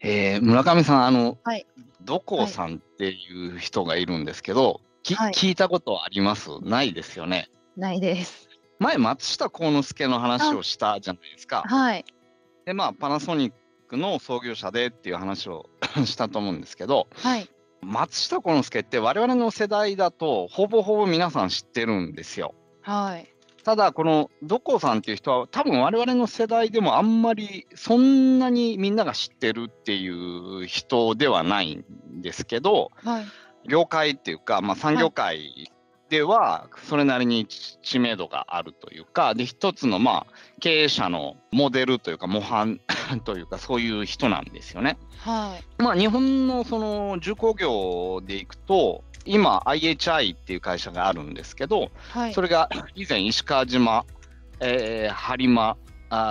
村上さん、はい。土光はい。さんっていう人がいるんですけど、はい。聞いたことあります？ないですよね。ないです。前、松下幸之助の話あ、をしたじゃないですか。はい。で、まあ、パナソニックの創業者でっていう話をしたと思うんですけど、はい。松下幸之助って我々の世代だと、ほぼほぼ皆さん知ってるんですよ。はい。ただ、この土光さんっていう人は、多分我々の世代でもあんまりそんなにみんなが知ってるっていう人ではないんですけど、はい。業界っていうか、まあ、産業はい。界ではそれなりに知名度があるというか、で一つのまあ経営者のモデルというか模範というか、そういう人なんですよね。はい。まあ、日本のその重工業でいくと、今 IHI っていう会社があるんですけど、はい。それが以前石川島、播磨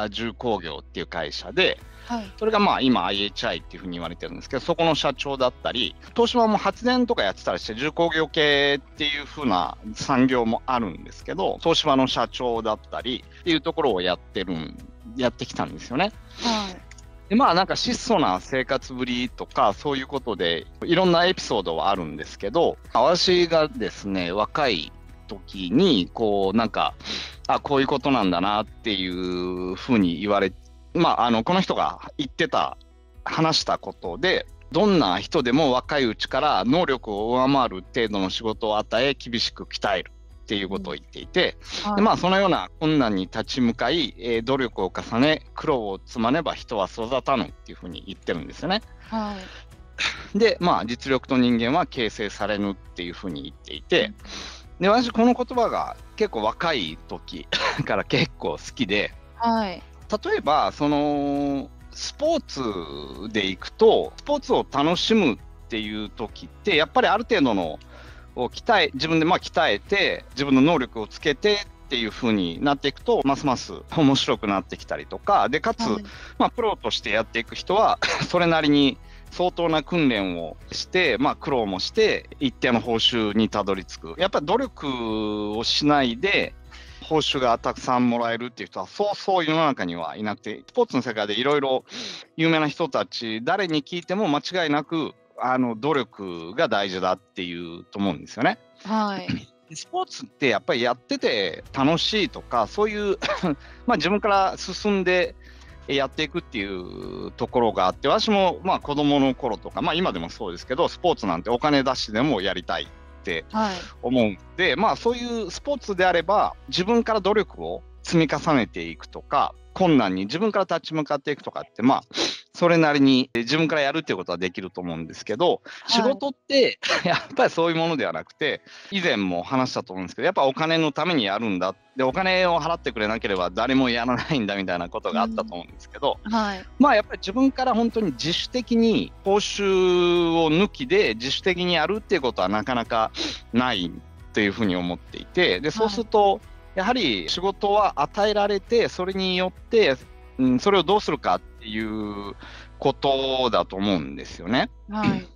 重工業っていう会社で、はい。それがまあ今 IHI っていうふうに言われてるんですけど、そこの社長だったり、東芝も発電とかやってたりして、重工業系っていうふうな産業もあるんですけど、東芝の社長だったりっていうところをやってきたんですよね。はい。でまあなんか質素な生活ぶりとかそういうことでいろんなエピソードはあるんですけど、私がですね、若い時にこうなんか、こういうことなんだなっていうふうに言われ、この人が話したことで、どんな人でも若いうちから能力を上回る程度の仕事を与え、厳しく鍛えるっていうことをうん。言っていて、ではい。そのような困難に立ち向かい、努力を重ね、苦労を積まねば人は育たぬっていうふうに言ってるんですよね。はい。で、実力と人間は形成されぬっていうふうに言っていて、うん。で、私この言葉が結構若い時から結構好きで、はい。例えば、スポーツでいくと、スポーツを楽しむっていう時って、やっぱりある程度の自分で鍛えて、自分の能力をつけてっていう風になっていくと、ますます面白くなってきたりとか、で、かつ、はい。プロとしてやっていく人は、それなりに相当な訓練をして、苦労もして、一定の報酬にたどり着く。やっぱり努力をしないで、報酬がたくさんもらえるっていう人はそうそう世の中にはいなくて、スポーツの世界でいろいろ有名な人たち、誰に聞いても間違いなく努力が大事だっていうと思うんですよね。はい。スポーツってやっぱりやってて楽しいとか、そういう自分から進んでやっていくっていうところがあって、私も子供の頃とか、今でもそうですけど、スポーツなんてお金出しでもやりたいってはい。思うんで、そういうスポーツであれば自分から努力を積み重ねていくとか、困難に自分から立ち向かっていくとかって、それなりに自分からやるっていうことはできると思うんですけど、仕はい。事ってやっぱりそういうものではなくて、以前も話したと思うんですけど、やっぱお金のためにやるんだ。で、お金を払ってくれなければ誰もやらないんだみたいなことがあったうん。と思うんですけど、はい。やっぱり自分から本当に自主的に報酬を抜きで自主的にやるっていうことはなかなかないというふうに思っていて、で、そうはい。すると、やはり仕事は与えられて、それによって、それをどうするかっていうことだと思うんですよね。はい。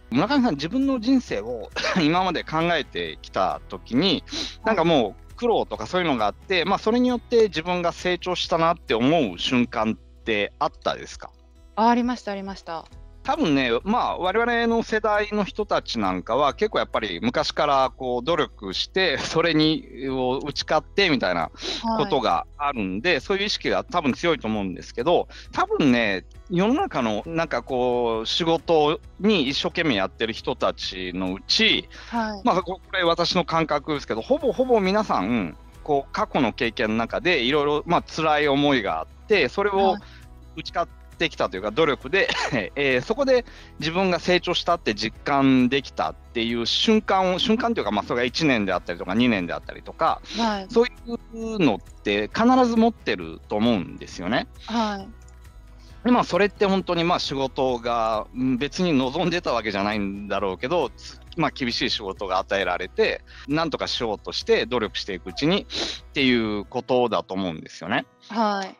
村上さん、自分の人生を今まで考えてきたときに、なんはい。かもう苦労とかそういうのがあって、それによって自分が成長したなって思う瞬間ってあったですか？ありましたありました。多分ね、我々の世代の人たちなんかは結構やっぱり昔からこう努力して、それに打ち勝ってみたいなこはい。とがあるんで、そういう意識が多分強いと思うんですけど、多分ね、世の中のなんかこう仕事に一生懸命やってる人たちのうち、はい。これ私の感覚ですけど、ほぼほぼ皆さん、こう過去の経験の中でいろいろ辛い思いがあって、それをはい。打ち勝ってきたというか努力でそこで自分が成長したって実感できたっていう瞬間というか、それが1年であったりとか2年であったりとか、はい。そういうのって必ず持ってると思うんですよね。はい。でそれって本当に仕事が別に望んでたわけじゃないんだろうけど、厳しい仕事が与えられて、なんとかしようとして努力していくうちにっていうことだと思うんですよね。はい。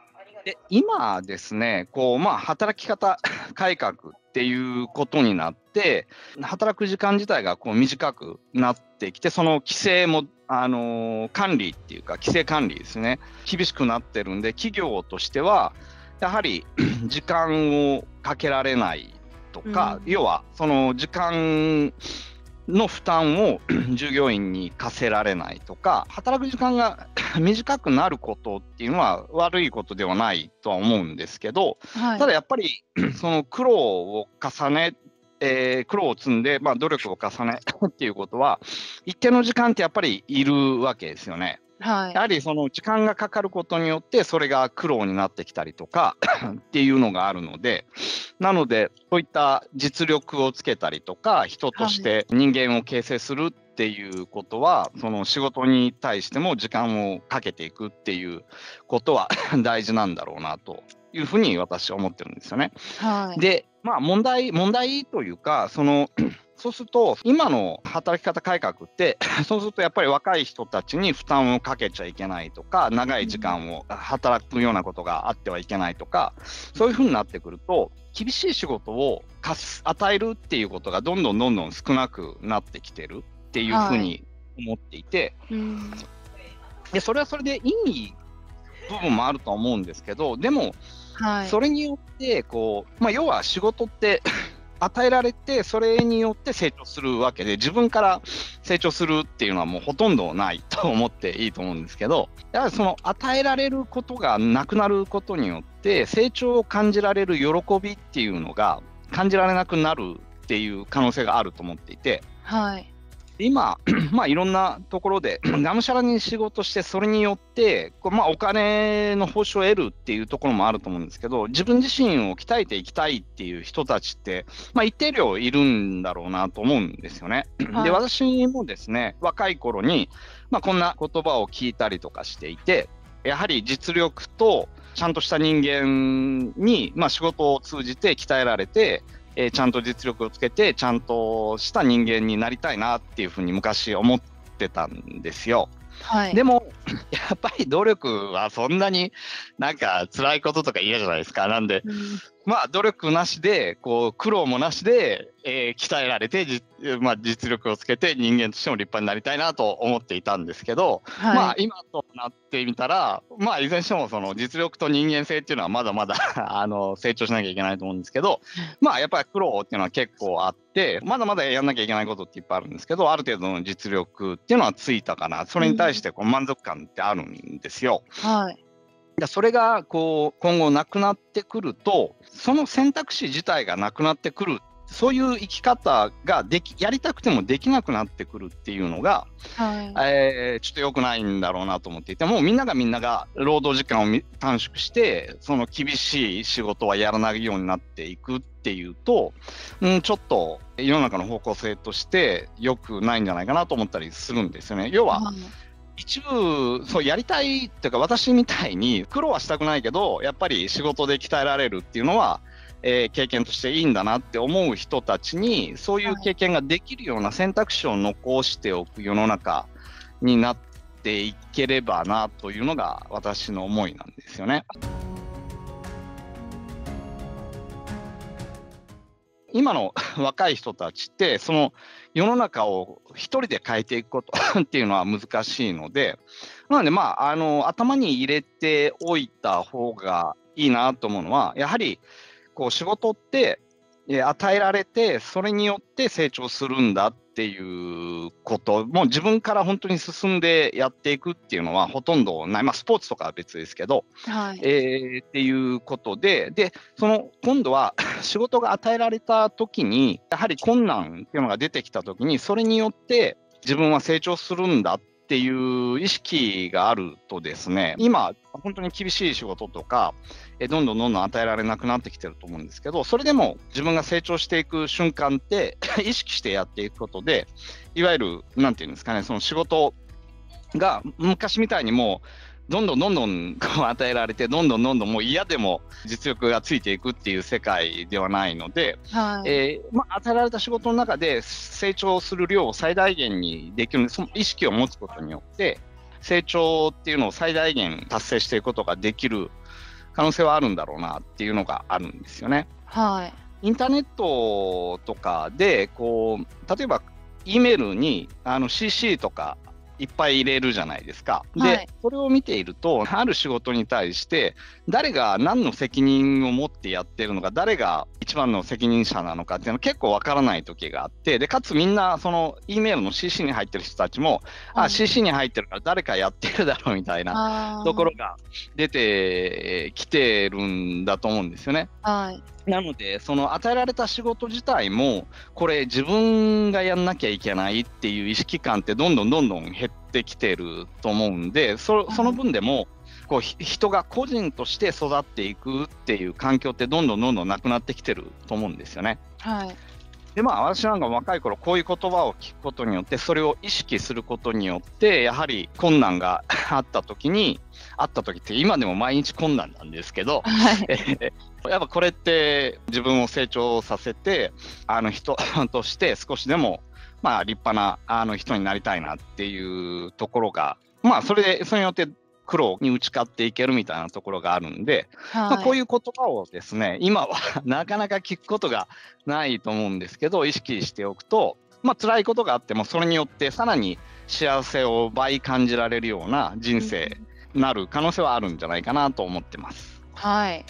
で、今ですね、こう、働き方改革っていうことになって、働く時間自体がこう短くなってきて、その規制も管理っていうか規制管理ですね、厳しくなってるんで、企業としてはやはり時間をかけられないとか、要はその時間の負担を従業員に課せられないとか、働く時間が短くなることっていうのは悪いことではないとは思うんですけど、ただやっぱりその苦労を重ね苦労を積んで、努力を重ねっていうことは一定の時間ってやっぱりいるわけですよね。やはりその時間がかかることによってそれが苦労になってきたりとかっていうのがあるので、なのでそういった実力をつけたりとか人として人間を形成するっていうことは、その仕事に対しても時間をかけていくっていうことは大事なんだろうなというふうに私は思ってるんですよね。で、問題というか、そうすると今の働き方改革ってそうするとやっぱり若い人たちに負担をかけちゃいけないとか、長い時間を働くようなことがあってはいけないとか、そういうふうになってくると厳しい仕事を与えるっていうことがどんどん少なくなってきてるっていうふうに思っていて、でそれはそれでいい部分もあると思うんですけど、でも、それによって要は仕事って与えられてそれによって成長するわけで、自分から成長するっていうのはもうほとんどないと思っていいと思うんですけど、やはりその与えられることがなくなることによって成長を感じられる喜びっていうのが感じられなくなるっていう可能性があると思っていて、今、いろんなところでがむしゃらに仕事して、それによってお金の報酬を得るっていうところもあると思うんですけど、自分自身を鍛えていきたいっていう人たちって、一定量いるんだろうなと思うんですよね。で、私もですね、若い頃に、こんな言葉を聞いたりとかしていて、やはり実力とちゃんとした人間に、仕事を通じて鍛えられて、ちゃんと実力をつけてちゃんとした人間になりたいなっていうふうに昔思ってたんですよ。でもやっぱり努力はそんなになんか辛いこととか嫌じゃないですか。なんで、努力なしで苦労もなしで、鍛えられて実力をつけて人間としても立派になりたいなと思っていたんですけど、今となってみたら、いずれにしてもその実力と人間性っていうのはまだまだ成長しなきゃいけないと思うんですけど、やっぱり苦労っていうのは結構あって、まだまだやんなきゃいけないことっていっぱいあるんですけど、ある程度の実力っていうのはついたかな、それに対して満足感ってあるんですよ。それが今後なくなってくると、その選択肢自体がなくなってくる、そういう生き方がやりたくてもできなくなってくるっていうのが、ちょっと良くないんだろうなと思っていて、もうみんなが労働時間を短縮してその厳しい仕事はやらないようになっていくっていうと、ちょっと世の中の方向性として良くないんじゃないかなと思ったりするんですよね。要は、一部そうやりたいっていうか、私みたいに苦労はしたくないけどやっぱり仕事で鍛えられるっていうのは、経験としていいんだなって思う人たちに、そういう経験ができるような選択肢を残しておく世の中になっていければなというのが私の思いなんですよね。今の若い人たちってその世の中を一人で変えていくことっていうのは難しいので、なので頭に入れておいた方がいいなと思うのは、やはり仕事って与えられてそれによって成長するんだっていうことも自分から本当に進んでやっていくっていうのはほとんどない、スポーツとかは別ですけど、っていうことで、今度は仕事が与えられた時にやはり困難っていうのが出てきた時に、それによって自分は成長するんだっていう意識があるとですね、今本当に厳しい仕事とかどんどん与えられなくなってきてると思うんですけど、それでも自分が成長していく瞬間って意識してやっていくことで、いわゆるなんていうんですかね、その仕事が昔みたいにもうどんどん与えられてどんどんもう嫌でも実力がついていくっていう世界ではないので、与えられた仕事の中で成長する量を最大限にできる、その意識を持つことによって成長っていうのを最大限達成していくことができる可能性はあるんだろうなっていうのがあるんですよね。インターネットとかで例えば E メールにCC とかいっぱい入れるじゃないですか。で、はい。それを見ていると、ある仕事に対して誰が何の責任を持ってやってるのか、誰が一番の責任者なのかっていうの結構わからない時があって、でかつみんなその E メールの CC に入ってる人たちも、はい。CC に入ってるから誰かやってるだろうみたいなところが出てきてるんだと思うんですよね。はい。なので、その与えられた仕事自体も、これ自分がやんなきゃいけないっていう意識感ってどんどん減ってきてると思うんで、その分でも、こう人が個人として育っていくっていう環境ってどんどんなくなってきてると思うんですよね。はい。で私なんか若い頃こういう言葉を聞くことによって、それを意識することによって、やはり困難があった時って今でも毎日困難なんですけど、はい。やっぱこれって自分を成長させて、人として少しでも立派な人になりたいなっていうところが、それによって苦労に打ち勝っていけるみたいなところがあるんで、はい。こういう言葉をですね、今はなかなか聞くことがないと思うんですけど、意識しておくと、辛いことがあってもそれによってさらに幸せを倍感じられるような人生になる可能性はあるんじゃないかなと思ってます。はい。